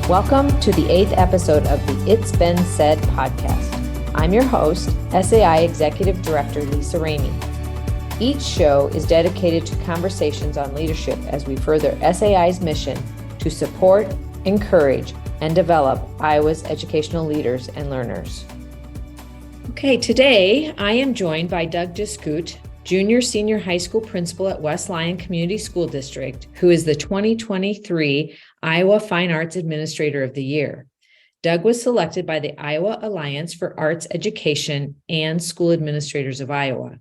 Welcome to the 8th episode of the It's Been Said podcast. I'm your host, SAI Executive Director Lisa Remy. Each show is dedicated to conversations on leadership as we further SAI's mission to support, encourage, and develop Iowa's educational leaders and learners. Okay, today I am joined by Doug Jiskoot, Junior Senior High School Principal at West Lyon Community School District, who is the 2023 Iowa Fine Arts Administrator of the Year. Doug was selected by the Iowa Alliance for Arts Education and School Administrators of Iowa.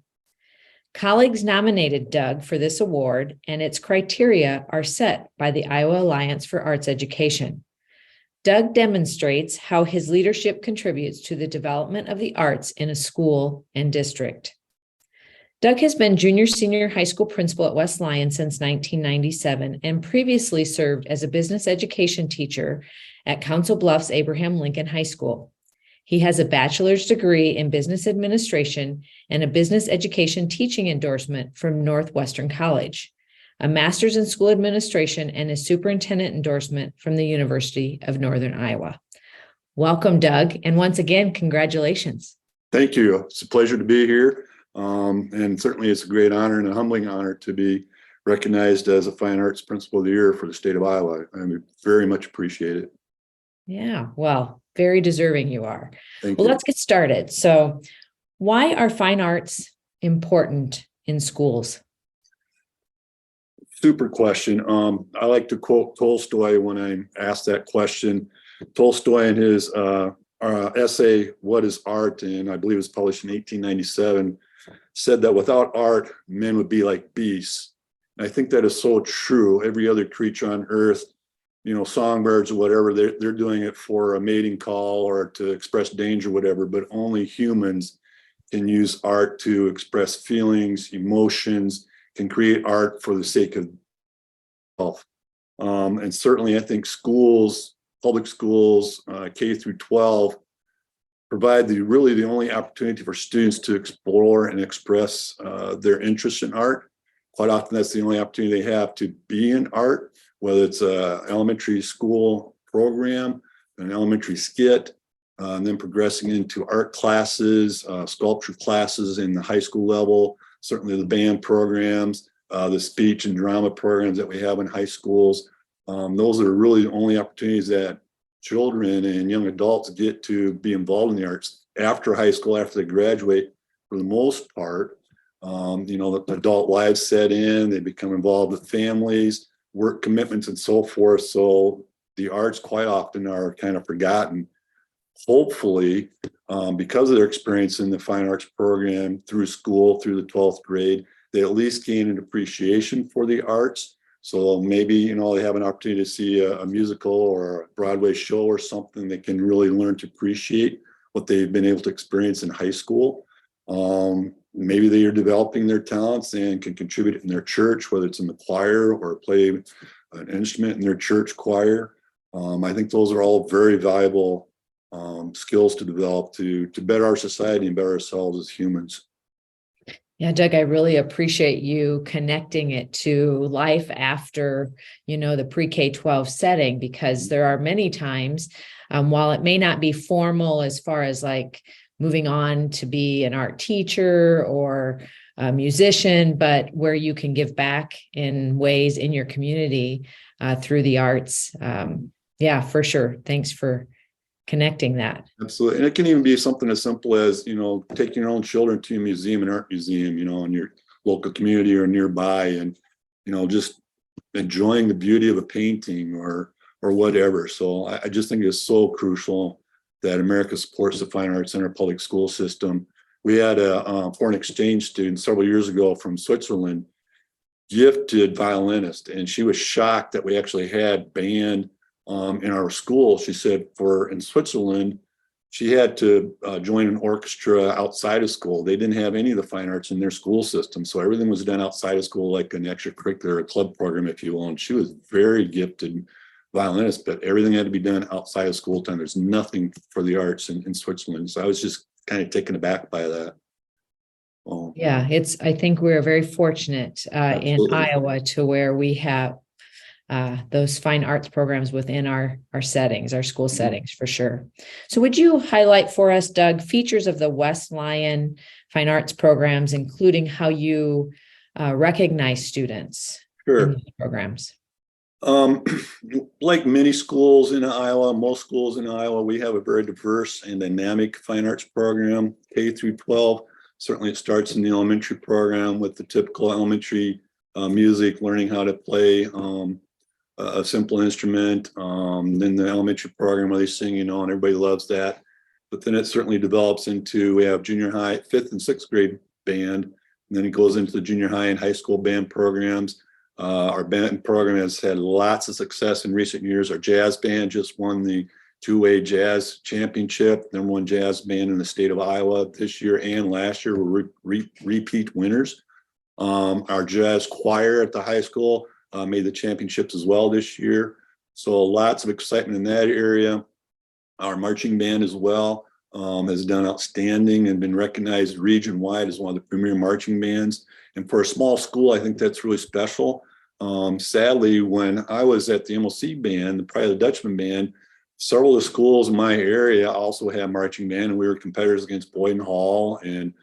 Colleagues nominated Doug for this award, and its criteria are set by the Iowa Alliance for Arts Education. Doug demonstrates how his leadership contributes to the development of the arts in a school and district. Doug has been junior senior high school principal at West Lyon since 1997 and previously served as a business education teacher at Council Bluffs Abraham Lincoln High School. He has a bachelor's degree in business administration and a business education teaching endorsement from Northwestern College, a master's in school administration, and a superintendent endorsement from the University of Northern Iowa. Welcome, Doug, and once again, congratulations. Thank you. It's a pleasure to be here. And certainly it's a great honor and a humbling honor to be recognized as a Fine Arts Principal of the Year for the state of Iowa. I very much appreciate it. Yeah, well, very deserving you are. Thank you. Let's get started. So why are fine arts important in schools? Super question. I like to quote Tolstoy when I'm asked that question. Tolstoy in his essay, What is Art? And I believe it was published in 1897, said that without art, men would be like beasts. And I think that is so true. Every other creature on earth, songbirds or whatever, they're doing it for a mating call or to express danger, whatever, but only humans can use art to express feelings, emotions, can create art for the sake of health. And certainly I think schools, public schools, K through 12, provide the only opportunity for students to explore and express their interest in art. Quite often that's the only opportunity they have to be in art, whether it's an elementary school program, an elementary skit, and then progressing into art classes, sculpture classes in the high school level, certainly the band programs, the speech and drama programs that we have in high schools. Those are really the only opportunities that children and young adults get to be involved in the arts after high school, after they graduate. For the most part, the adult lives set in, they become involved with families, work commitments, and so forth. So the arts quite often are kind of forgotten. Hopefully, because of their experience in the fine arts program through school, through the 12th grade, they at least gain an appreciation for the arts. So maybe, they have an opportunity to see a musical or a Broadway show or something. They can really learn to appreciate what they've been able to experience in high school. Maybe they are developing their talents and can contribute in their church, whether it's in the choir or play an instrument in their church choir. I think those are all very valuable skills to develop to better our society and better ourselves as humans. Yeah, Doug, I really appreciate you connecting it to life after, the pre-K-12 setting, because there are many times, while it may not be formal as far as like moving on to be an art teacher or a musician, but where you can give back in ways in your community through the arts. Yeah, for sure. Thanks for connecting that. Absolutely. And it can even be something as simple as, taking your own children to a museum, an art museum, in your local community or nearby, and, just enjoying the beauty of a painting or whatever. So I just think it's so crucial that America supports the fine arts in our public school system. We had a foreign exchange student several years ago from Switzerland, gifted violinist, and she was shocked that we actually had band in our school. She said in Switzerland, she had to join an orchestra outside of school. They didn't have any of the fine arts in their school system. So everything was done outside of school, like an extracurricular, a club program, if you will. And she was very gifted violinist, but everything had to be done outside of school time. There's nothing for the arts in Switzerland. So I was just kind of taken aback by that. Yeah, I think we're very fortunate in Iowa to where we have those fine arts programs within our settings, our school settings, for sure. So would you highlight for us, Doug, features of the West Lyon fine arts programs, including how you recognize students in these programs? Like many schools in Iowa, most schools in Iowa, we have a very diverse and dynamic fine arts program, K through 12. Certainly it starts in the elementary program with the typical elementary music, learning how to play a simple instrument. Then the elementary program where they sing, and everybody loves that. But then it certainly develops into, we have junior high, 5th and 6th grade band. And then it goes into the junior high and high school band programs. Our band program has had lots of success in recent years. Our jazz band just won the two-way jazz championship, #1 jazz band in the state of Iowa this year and last year. We're repeat winners. Our jazz choir at the high school made the championships as well this year. So lots of excitement in that area. Our marching band as well has done outstanding and been recognized region-wide as one of the premier marching bands. And for a small school, I think that's really special. Sadly, when I was at the MLC band, the Pride of the Dutchman band, several of the schools in my area also had marching band, and we were competitors against Boyden Hall and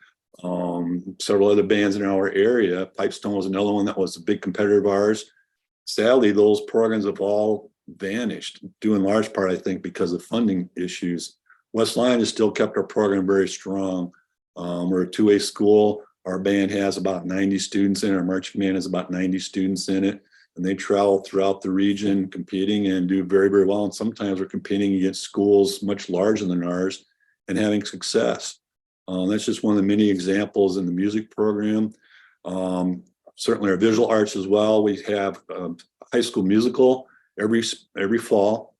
several other bands in our area. Pipestone was another one that was a big competitor of ours. Sadly, those programs have all vanished, due in large part, I think, because of funding issues. West Lyon has still kept our program very strong. We're a two-way school. Our band has about 90 students in it. Our marching band has about 90 students in it. And they travel throughout the region competing and do very, very well. And sometimes we're competing against schools much larger than ours and having success. That's just one of the many examples in the music program. Certainly our visual arts as well. We have a high school musical every fall.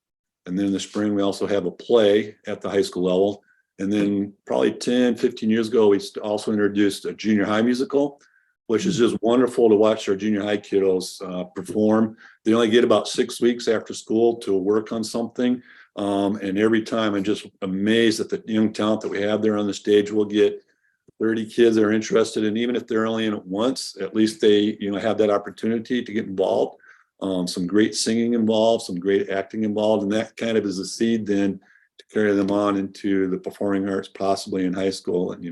And then in the spring, we also have a play at the high school level. And then probably 10, 15 years ago, we also introduced a junior high musical, which is just wonderful to watch our junior high kiddos perform. They only get about 6 weeks after school to work on something. And every time I'm just amazed at the young talent that we have there on the stage. We'll get 30 kids that are interested, and even if they're only in it once, at least they have that opportunity to get involved. Some great singing involved, some great acting involved, and that kind of is a seed then to carry them on into the performing arts, possibly in high school. And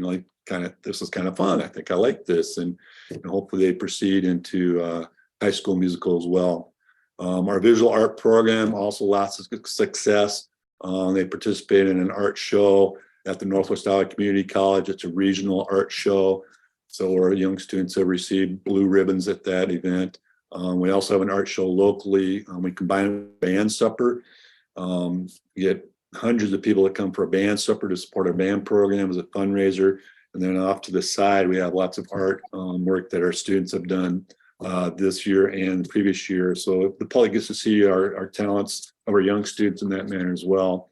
this is kind of fun. I think I like this, and hopefully they proceed into high school musical as well. Our visual art program also lots of success. They participate in an art show at the Northwest Iowa Community College. It's a regional art show, so our young students have received blue ribbons at that event. We also have an art show locally. We combine it with band supper. We get hundreds of people that come for a band supper to support our band program as a fundraiser. And then off to the side, we have lots of art work that our students have done this year and the previous year. So the public gets to see our talents of our young students in that manner as well.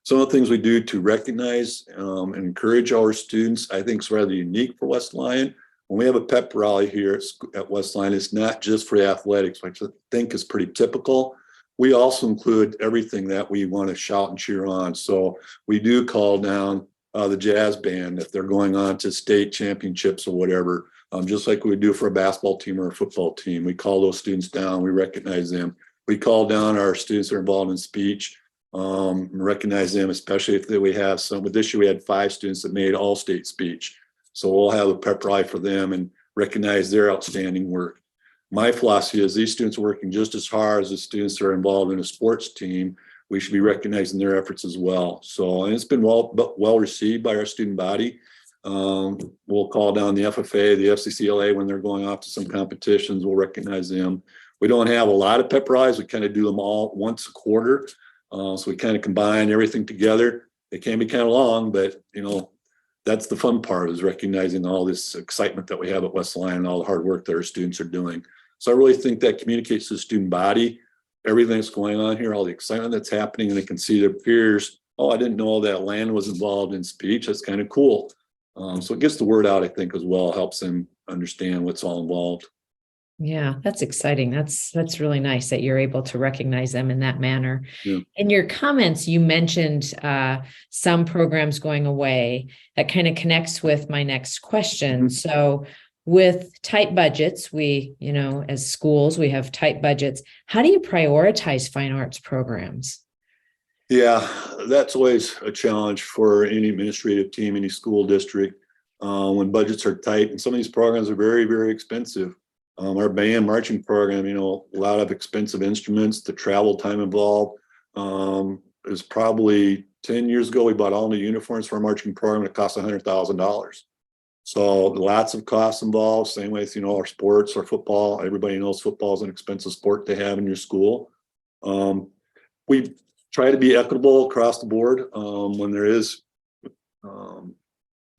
Some of the things we do to recognize and encourage our students, I think, is rather unique for West Lyon. When we have a pep rally here at West Lyon, it's not just for athletics, which I think is pretty typical. We also include everything that we want to shout and cheer on. So we do call down the jazz band if they're going on to state championships or whatever, just like we do for a basketball team or a football team. We call those students down, we recognize them. We call down our students that are involved in speech, recognize them, especially if we have some. But this year we had 5 students that made all-state speech. So we'll have a pep rally for them and recognize their outstanding work. My philosophy is these students are working just as hard as the students that are involved in a sports team. We should be recognizing their efforts as well. So, and it's been well received by our student body. We'll call down the FFA, the FCCLA when they're going off to some competitions. We'll recognize them. We don't have a lot of pep rallies. We kind of do them all once a quarter. So we kind of combine everything together. They can be kind of long, but that's the fun part, is recognizing all this excitement that we have at West Lyon and all the hard work that our students are doing. So I really think that communicates to the student body everything that's going on here, all the excitement that's happening, and they can see their peers. Oh, I didn't know that Landon was involved in speech. That's kind of cool. So it gets the word out, I think, as well, helps them understand what's all involved. Yeah, that's exciting. That's really nice that you're able to recognize them in that manner. Yeah. In your comments, you mentioned some programs going away. That kind of connects with my next question. Mm-hmm. So with tight budgets, as schools, we have tight budgets. How do you prioritize fine arts programs? Yeah, that's always a challenge for any administrative team, any school district, when budgets are tight. And some of these programs are very, very expensive. Our band marching program, a lot of expensive instruments, the travel time involved. Is probably 10 years ago, we bought all new uniforms for our marching program. It cost $100,000. So lots of costs involved. Same way with, our sports or football. Everybody knows football is an expensive sport to have in your school. We try to be equitable across the board. When there is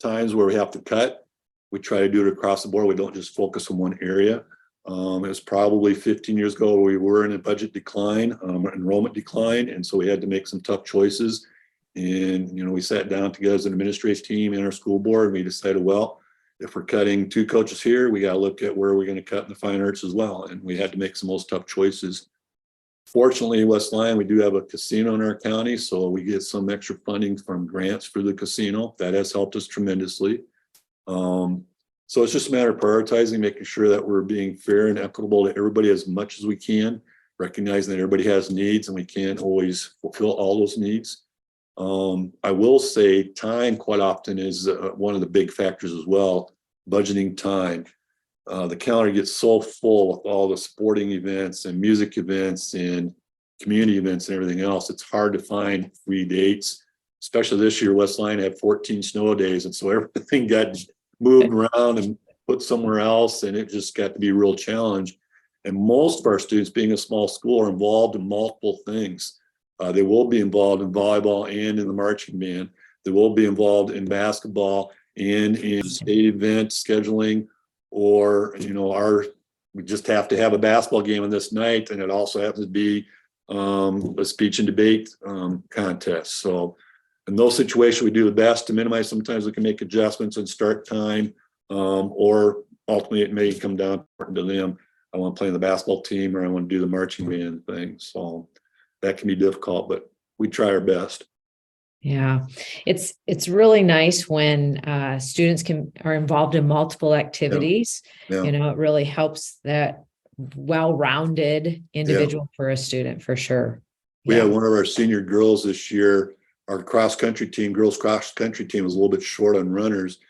times where we have to cut, we try to do it across the board. We don't just focus on one area. It was probably 15 years ago we were in a budget decline, enrollment decline, and so we had to make some tough choices. And we sat down together as an administrative team and our school board, and we decided, well, if we're cutting 2 coaches here, we got to look at where we're going to cut in the fine arts as well. And we had to make some of those tough choices. Fortunately, in West Lyon, we do have a casino in our county, so we get some extra funding from grants for the casino. That has helped us tremendously. So it's just a matter of prioritizing, making sure that we're being fair and equitable to everybody as much as we can, recognizing that everybody has needs and we can't always fulfill all those needs. I will say time quite often is one of the big factors as well, budgeting time. The calendar gets so full with all the sporting events and music events and community events and everything else. It's hard to find free dates, especially this year. West Lyon had 14 snow days, and so everything got moved around and put somewhere else, and it just got to be a real challenge. And most of our students, being a small school, are involved in multiple things. They will be involved in volleyball and in the marching band. They will be involved in basketball and in state event scheduling, or we just have to have a basketball game on this night, and it also happens to be a speech and debate contest. So in those situations, we do the best to minimize. Sometimes we can make adjustments in start time, or ultimately it may come down to them. I want to play in the basketball team, or I want to do the marching band thing. So that can be difficult, but we try our best. Yeah, it's really nice when students are involved in multiple activities. Yeah. It really helps that well-rounded individual for a student, for sure. We had one of our senior girls this year. Our cross-country team, girls cross-country team, was a little bit short on runners.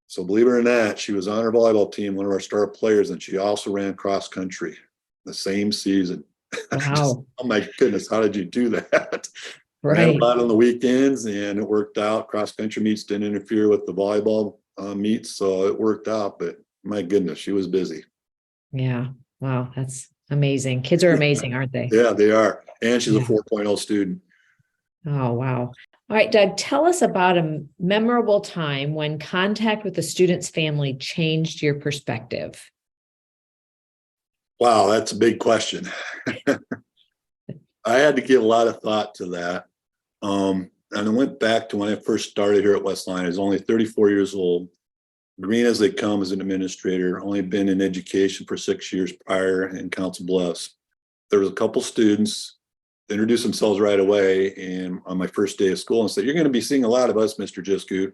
So believe it or not, she was on our volleyball team, one of our star players, and she also ran cross-country the same season. Wow. Oh my goodness, how did you do that? Right. Ran a lot on the weekends, and it worked out. Cross-country meets didn't interfere with the volleyball meets, so it worked out. But my goodness, she was busy. Yeah. Wow. That's amazing. Kids are amazing, aren't they? Yeah, they are. And she's a 4.0 student. Oh, wow. All right, Doug, tell us about a memorable time when contact with the student's family changed your perspective. Wow, that's a big question. I had to give a lot of thought to that. And I went back to when I first started here at West Lyon. I was only 34 years old, green as they come as an administrator, only been in education for 6 years prior in Council Bluffs. There was a couple students that introduced themselves right away and on my first day of school and said, "You're going to be seeing a lot of us, Mr. Jiskoot."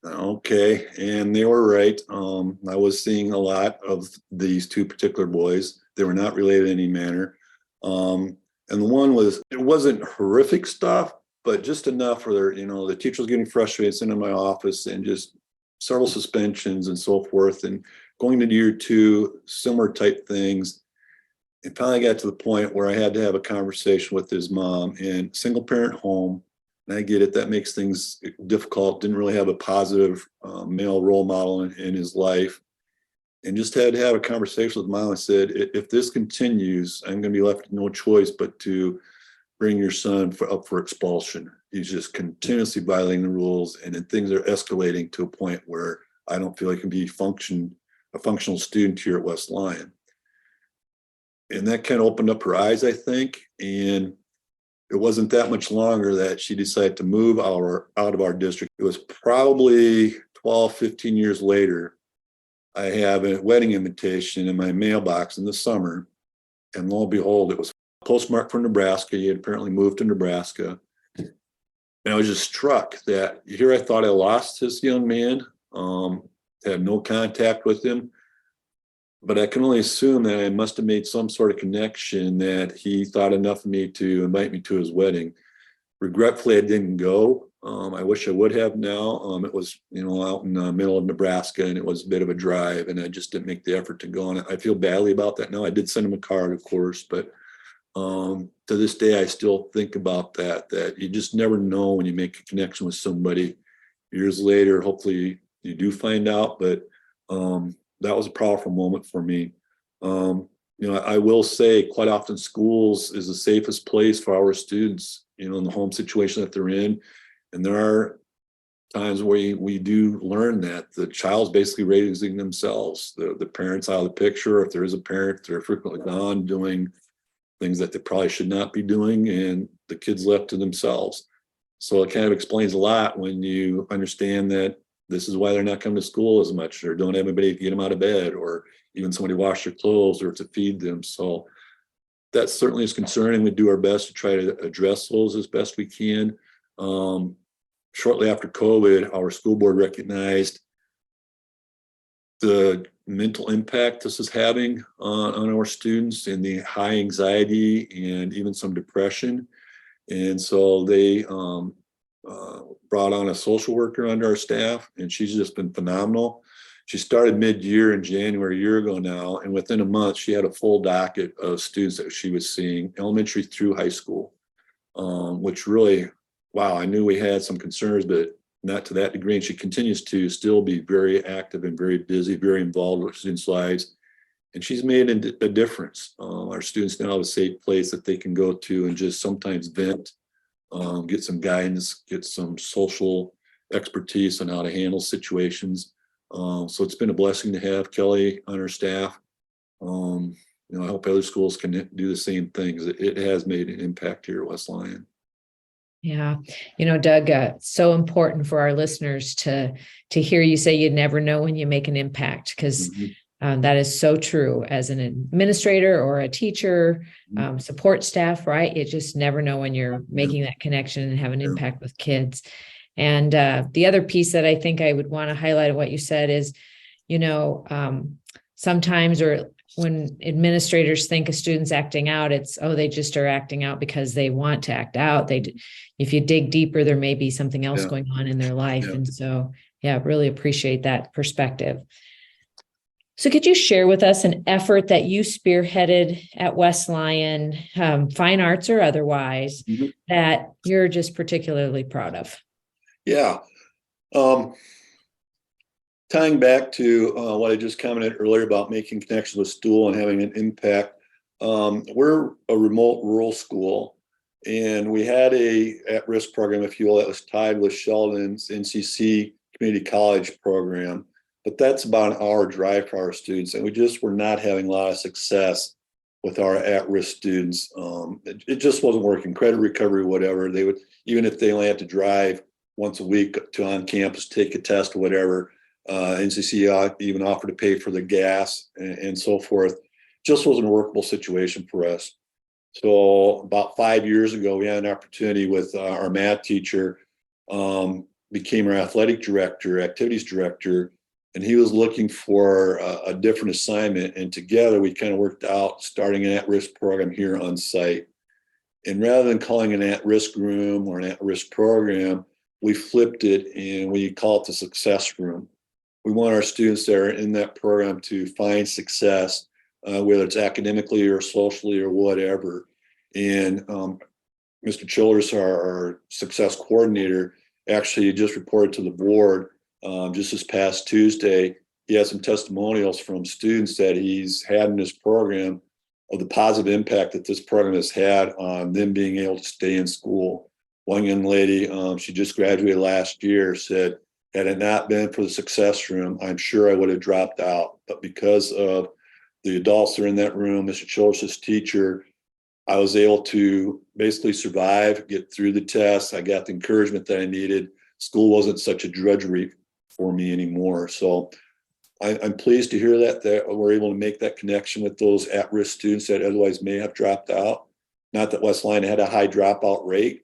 Okay, and they were right. I was seeing a lot of these 2 particular boys. They were not related in any manner. And the one it wasn't horrific stuff, but just enough where the teacher was getting frustrated, sitting in my office, and just several suspensions and so forth. And going to year 2, similar type things. And finally got to the point where I had to have a conversation with his mom, and single parent home. And I get it, that makes things difficult. Didn't really have a positive male role model in his life. And just had to have a conversation with mom. I said, if this continues, I'm going to be left with no choice but to bring your son up for expulsion. He's just continuously violating the rules, and then things are escalating to a point where I don't feel I can be a functional student here at West Lyon. And that kind of opened up her eyes, I think. And it wasn't that much longer that she decided to move out of our district. It was probably 12, 15 years later. I have a wedding invitation in my mailbox in the summer, and lo and behold, it was postmarked from Nebraska. He had apparently moved to Nebraska. And I was just struck that here I thought I lost this young man. had no contact with him. But I can only assume that I must have made some sort of connection that he thought enough of me to invite me to his wedding. Regretfully, I didn't go. I wish I would have now. It was, out in the middle of Nebraska, and it was a bit of a drive, and I just didn't make the effort to go. And I feel badly about that now. I did send him a card, of course, but to this day, I still think about that you just never know when you make a connection with somebody. Years later, hopefully you do find out, but that was a powerful moment for me. I will say quite often schools is the safest place for our students, in the home situation that they're in. And there are times where we do learn that the child's basically raising themselves. The parents out of the picture. If there is a parent, they're frequently gone doing things that they probably should not be doing, and the kids left to themselves. So it kind of explains a lot when you understand that this is why they're not coming to school as much, or don't have anybody to get them out of bed, or even somebody wash their clothes or to feed them. So that certainly is concerning. We do our best to try to address those as best we can. Shortly after COVID, our school board recognized the mental impact this is having on our students, and the high anxiety and even some depression. And so they brought on a social worker under our staff, and she's just been phenomenal. She started mid-year in January, a year ago now, and within a month, she had a full docket of students that she was seeing, elementary through high school, which really, wow, I knew we had some concerns, but not to that degree. And she continues to still be very active and very busy, very involved with students' lives. And she's made a difference. Our students now have a safe place that they can go to and just sometimes vent, get some guidance, get some social expertise on how to handle situations. So it's been a blessing to have Kelly on our staff. I hope other schools can do the same things. It has made an impact here at West Lyon. Yeah. Doug, so important for our listeners to hear you say you'd never know when you make an impact, because that is so true as an administrator or a teacher, support staff, right? You just never know when you're making that connection and have an impact with kids. And the other piece that I think I would want to highlight of what you said is, sometimes, or when administrators think a student's acting out, it's, they just are acting out because they want to act out. If you dig deeper, there may be something else going on in their life. And so, really appreciate that perspective. So could you share with us an effort that you spearheaded at West Lyon, fine arts or otherwise, that you're just particularly proud of? Yeah. Tying back to what I just commented earlier about making connections with school and having an impact, we're a remote rural school, and we had a at-risk program, if you will, that was tied with Sheldon's NCC Community College program, but that's about an hour drive for our students, and we just were not having a lot of success with our at-risk students. It just wasn't working. Credit recovery, whatever, they would, even if they only had to drive once a week to on campus, take a test or whatever, NCC even offered to pay for the gas and so forth. Just wasn't a workable situation for us. So about 5 years ago, we had an opportunity with our math teacher, became our athletic director, activities director, and he was looking for a different assignment. And together we kind of worked out starting an at-risk program here on site. And rather than calling an at-risk room or an at-risk program, we flipped it and we call it the success room. We want our students that are in that program to find success, whether it's academically or socially or whatever. And Mr. Childers, our success coordinator, actually just reported to the board just this past Tuesday. He had some testimonials from students that he's had in this program of the positive impact that this program has had on them being able to stay in school. One young lady, she just graduated last year, said, had it not been for the success room, I'm sure I would have dropped out. But because of the adults that are in that room, Mr. Childers' teacher, I was able to basically survive, get through the tests. I got the encouragement that I needed. School wasn't such a drudgery for me anymore. So I'm pleased to hear that we're able to make that connection with those at-risk students that otherwise may have dropped out. Not that West Lyon had a high dropout rate,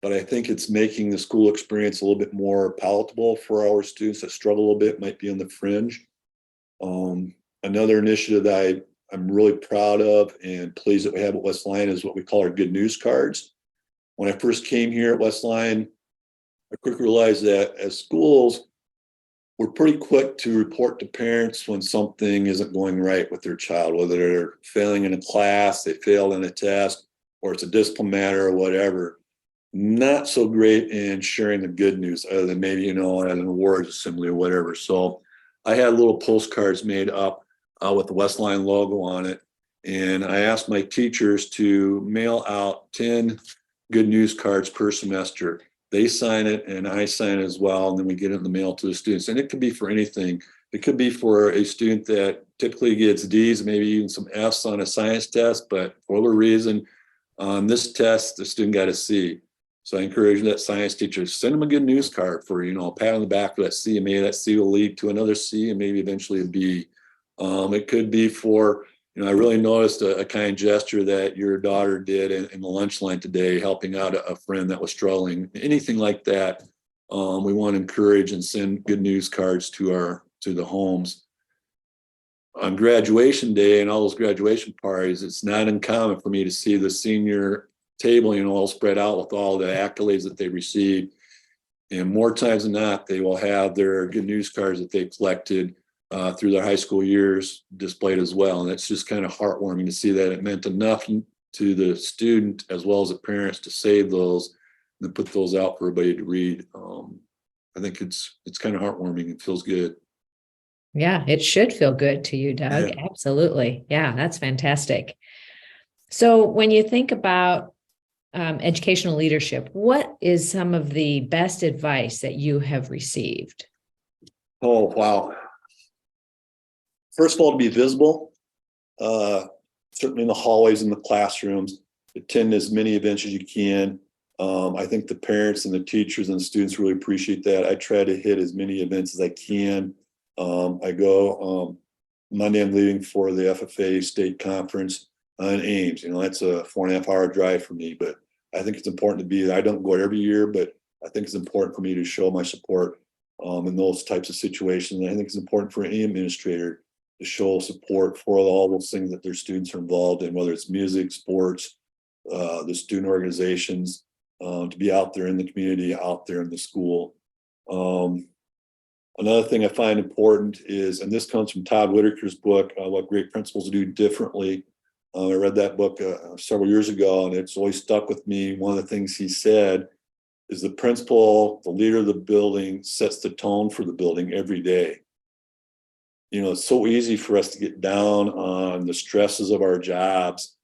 but I think it's making the school experience a little bit more palatable for our students that struggle a little bit, might be on the fringe. Another initiative that I'm really proud of and pleased that we have at West Lyon is what we call our good news cards. When I first came here at West Lyon, I quickly realized that as schools, we're pretty quick to report to parents when something isn't going right with their child, whether they're failing in a class, they failed in a test, or it's a discipline matter or whatever. Not so great in sharing the good news, other than maybe, an award assembly or whatever. So I had little postcards made up with the West Lyon logo on it. And I asked my teachers to mail out 10 good news cards per semester. They sign it and I sign it as well. And then we get it in the mail to the students. And it could be for anything. It could be for a student that typically gets D's, maybe even some F's on a science test, but for whatever reason, on this test, the student got a C. So I encourage that science teacher, send them a good news card for, a pat on the back for that C, and maybe that C will lead to another C and maybe eventually a B. It could be for, I really noticed a kind gesture that your daughter did in the lunch line today, helping out a friend that was struggling. Anything like that, we want to encourage and send good news cards to the homes. On graduation day and all those graduation parties, it's not uncommon for me to see the senior table, all spread out with all the accolades that they received. And more times than not, they will have their good news cards that they collected through their high school years displayed as well. And it's just kind of heartwarming to see that it meant enough to the student as well as the parents to save those and put those out for everybody to read. I think it's kind of heartwarming. It feels good. Yeah, it should feel good to you, Doug. Yeah. Absolutely. Yeah, that's fantastic. So when you think about educational leadership, what is some of the best advice that you have received? Oh, wow. First of all, to be visible, certainly in the hallways and the classrooms, attend as many events as you can. I think the parents and the teachers and the students really appreciate that. I try to hit as many events as I can. I go Monday, I'm leaving for the FFA state conference in Ames. That's a 4.5 hour drive for me, but I think it's important to be there. I don't go every year, but I think it's important for me to show my support in those types of situations. And I think it's important for any administrator to show support for all those things that their students are involved in, whether it's music, sports, the student organizations, to be out there in the community, out there in the school. Another thing I find important is, and this comes from Todd Whitaker's book, What Great Principals Do Differently. I read that book several years ago, and it's always stuck with me. One of the things he said is the principal, the leader of the building, sets the tone for the building every day. It's so easy for us to get down on the stresses of our jobs.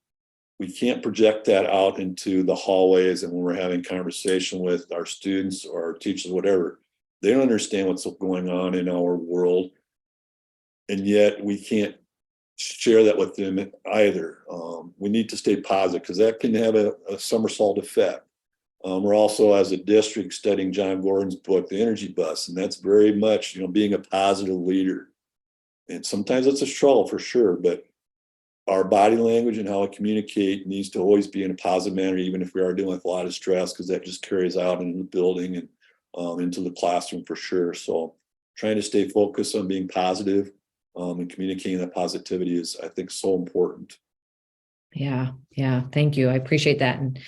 We can't project that out into the hallways and when we're having conversation with our students or our teachers, whatever. They don't understand what's going on in our world. And yet we can't share that with them either. We need to stay positive because that can have a somersault effect. We're also, as a district, studying John Gordon's book, The Energy Bus, and that's very much, being a positive leader. And sometimes it's a struggle for sure, but our body language and how we communicate needs to always be in a positive manner, even if we are dealing with a lot of stress, because that just carries out into the building and into the classroom for sure. So trying to stay focused on being positive and communicating that positivity is, I think, so important. Yeah. Thank you. I appreciate that. And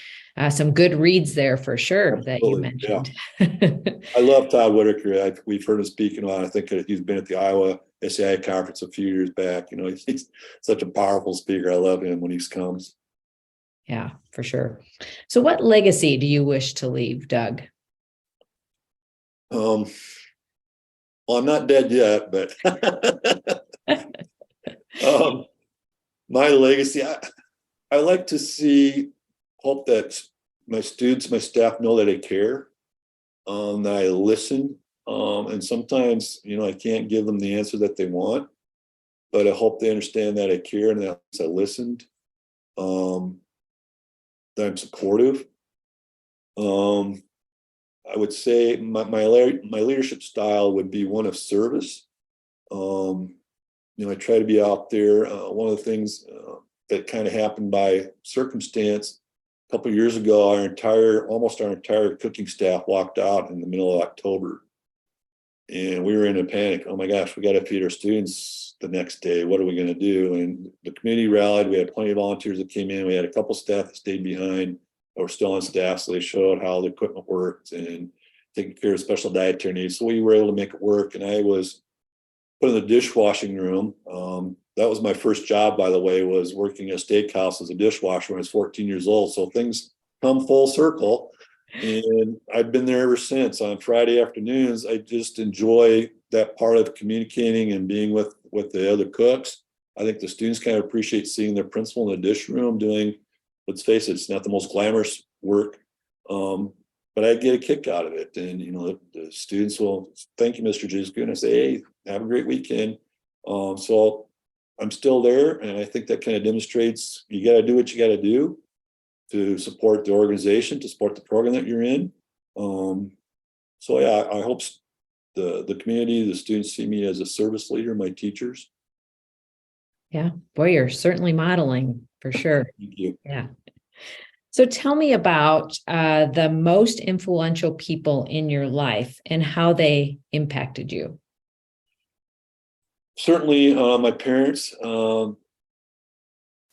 some good reads there for sure. Absolutely. That you mentioned. Yeah. I love Todd Whitaker. We've heard him speaking about, I think he's been at the Iowa SAI conference a few years back. He's such a powerful speaker. I love him when he comes. Yeah, for sure. So what legacy do you wish to leave, Doug? Well, I'm not dead yet, but my legacy, I like to hope that my students, my staff know that I care, that I listen. And sometimes, I can't give them the answer that they want, but I hope they understand that I care and that I listened, that I'm supportive. I would say my leadership style would be one of service. I try to be out there. One of the things that kind of happened by circumstance, couple of years ago, almost our entire cooking staff walked out in the middle of October. And we were in a panic. Oh my gosh, we got to feed our students the next day. What are we going to do? And the community rallied. We had plenty of volunteers that came in. We had a couple staff that stayed behind that were still on staff. So they showed how the equipment worked and taking care of special dietary needs. So we were able to make it work. And I was put in the dishwashing room. That was my first job, by the way, was working at a steakhouse as a dishwasher when I was 14 years old. So things come full circle. And I've been there ever since. On Friday afternoons, I just enjoy that part of communicating and being with the other cooks. I think the students kind of appreciate seeing their principal in the dish room doing, let's face it, it's not the most glamorous work, but I get a kick out of it. And, the students will, thank you, Mr. Jiskoot. And I say, hey, have a great weekend. So I'm still there. And I think that kind of demonstrates you got to do what you got to do to support the organization, to support the program that you're in. So yeah, I hope the community, the students see me as a service leader, my teachers. Yeah, boy, you're certainly modeling for sure. Thank you. Yeah. So tell me about the most influential people in your life and how they impacted you. Certainly, my parents.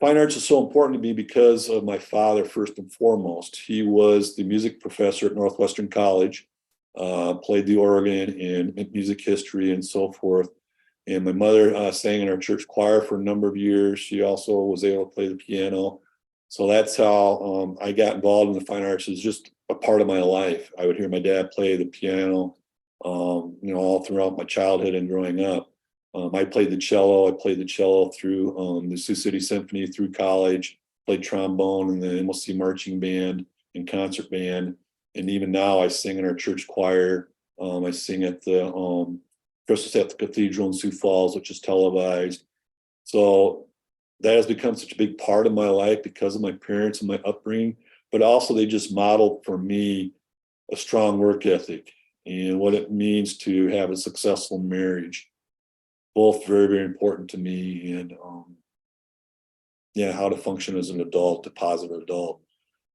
Fine arts is so important to me because of my father, first and foremost. He was the music professor at Northwestern College, played the organ and music history and so forth. And my mother sang in our church choir for a number of years. She also was able to play the piano. So that's how I got involved in the fine arts. It's just a part of my life. I would hear my dad play the piano, all throughout my childhood and growing up. I played the cello. I played the cello through the Sioux City Symphony through college, played trombone in the MLC marching band and concert band. And even now I sing in our church choir. I sing at the Christmas at the Cathedral in Sioux Falls, which is televised. So that has become such a big part of my life because of my parents and my upbringing, but also they just modeled for me a strong work ethic and what it means to have a successful marriage. Both very, very important to me, and how to function as an adult, a positive adult.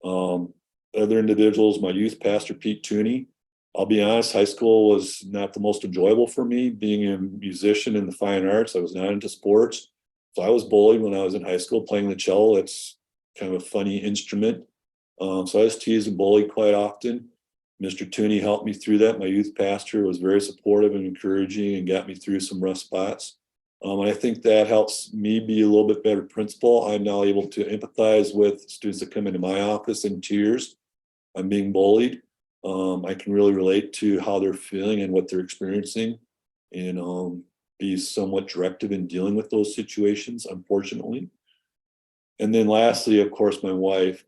Other individuals, my youth pastor, Pete Tooney. I'll be honest, high school was not the most enjoyable for me. Being a musician in the fine arts, I was not into sports. So I was bullied when I was in high school playing the cello. It's kind of a funny instrument. So I was teased and bullied quite often. Mr. Tooney helped me through that. My youth pastor was very supportive and encouraging and got me through some rough spots. And I think that helps me be a little bit better principal. I'm now able to empathize with students that come into my office in tears. I'm being bullied. I can really relate to how they're feeling and what they're experiencing, and be somewhat directive in dealing with those situations, unfortunately. And then lastly, of course, my wife.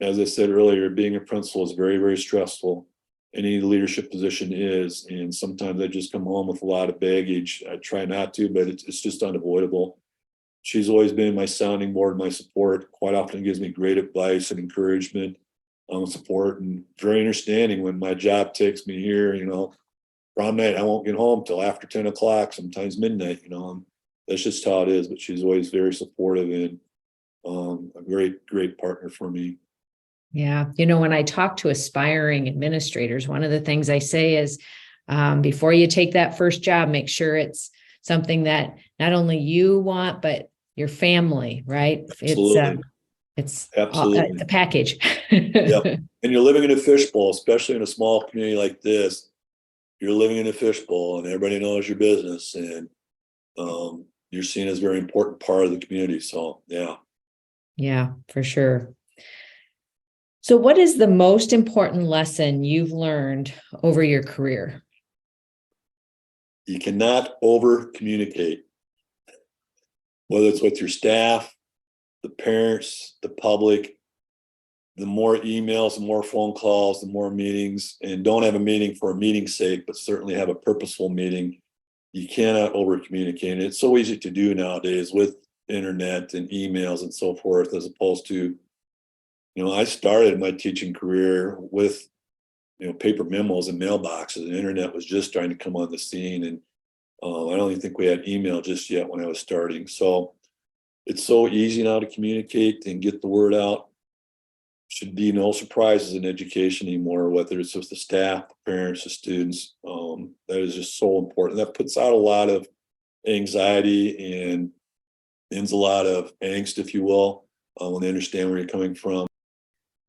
As I said earlier, being a principal is very, very stressful. Any leadership position is, and sometimes I just come home with a lot of baggage. I try not to, but it's just unavoidable. She's always been my sounding board, my support. Quite often gives me great advice and encouragement, support, and very understanding when my job takes me here. Prom night, I won't get home till after 10 o'clock, sometimes midnight. That's just how it is. But she's always very supportive and a great, great partner for me. Yeah. When I talk to aspiring administrators, one of the things I say is before you take that first job, make sure it's something that not only you want, but your family, right? Absolutely. It's Absolutely the package. Yep. And you're living in a fishbowl, especially in a small community like this. You're living in a fishbowl and everybody knows your business, and you're seen as a very important part of the community. So, yeah. Yeah, for sure. So what is the most important lesson you've learned over your career? You cannot over communicate, whether it's with your staff, the parents, the public. The more emails, the more phone calls, the more meetings, and don't have a meeting for a meeting's sake, but certainly have a purposeful meeting. You cannot over communicate. It's so easy to do nowadays with internet and emails and so forth, as opposed to, I started my teaching career with, paper memos and mailboxes. The internet was just starting to come on the scene. And I don't even think we had email just yet when I was starting. So it's so easy now to communicate and get the word out. should be no surprises in education anymore, whether it's with the staff, the parents, the students. That is just so important. That puts out a lot of anxiety and ends a lot of angst, if you will, when they understand where you're coming from.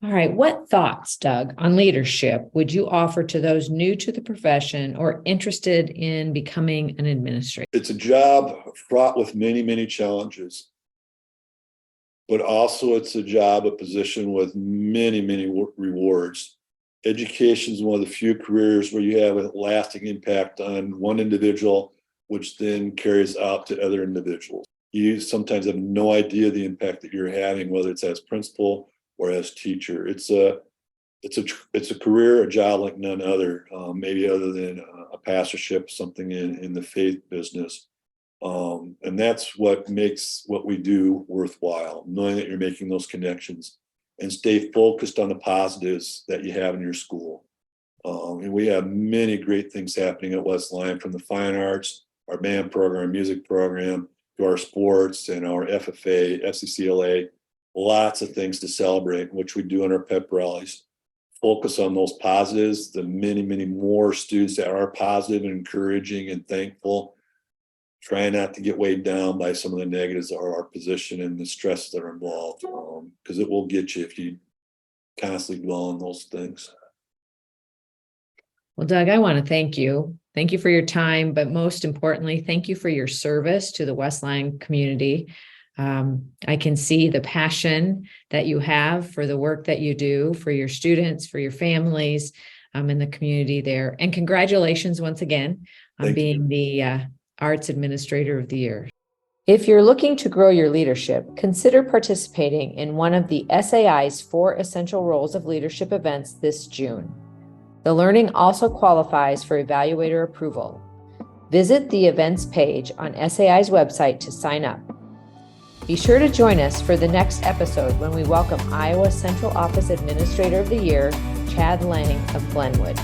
All right. What thoughts, Doug, on leadership would you offer to those new to the profession or interested in becoming an administrator? It's a job fraught with many, many challenges, but also it's a job, a position with many, many rewards. Education is one of the few careers where you have a lasting impact on one individual, which then carries out to other individuals. You sometimes have no idea the impact that you're having, whether it's as principal or as teacher. It's a career, a job like none other, maybe other than a pastorship, something in the faith business. And that's what makes what we do worthwhile, knowing that you're making those connections and stay focused on the positives that you have in your school. And we have many great things happening at West Lyon, from the fine arts, our band program, our music program, to our sports and our FFA, FCCLA. Lots of things to celebrate, which we do in our pep rallies. Focus on those positives, the many, many more students that are positive and encouraging and thankful. Try not to get weighed down by some of the negatives of our position and the stresses that are involved, because it will get you if you constantly dwell on those things. Well, Doug, I want to thank you. Thank you for your time, but most importantly, thank you for your service to the West Lyon community. I can see the passion that you have for the work that you do for your students, for your families, in the community there. And congratulations once again on being the Arts Administrator of the Year. If you're looking to grow your leadership, consider participating in one of the SAI's 4 Essential Roles of Leadership events this June. The learning also qualifies for evaluator approval. Visit the events page on SAI's website to sign up. Be sure to join us for the next episode when we welcome Iowa Central Office Administrator of the Year, Chad Lang of Glenwood.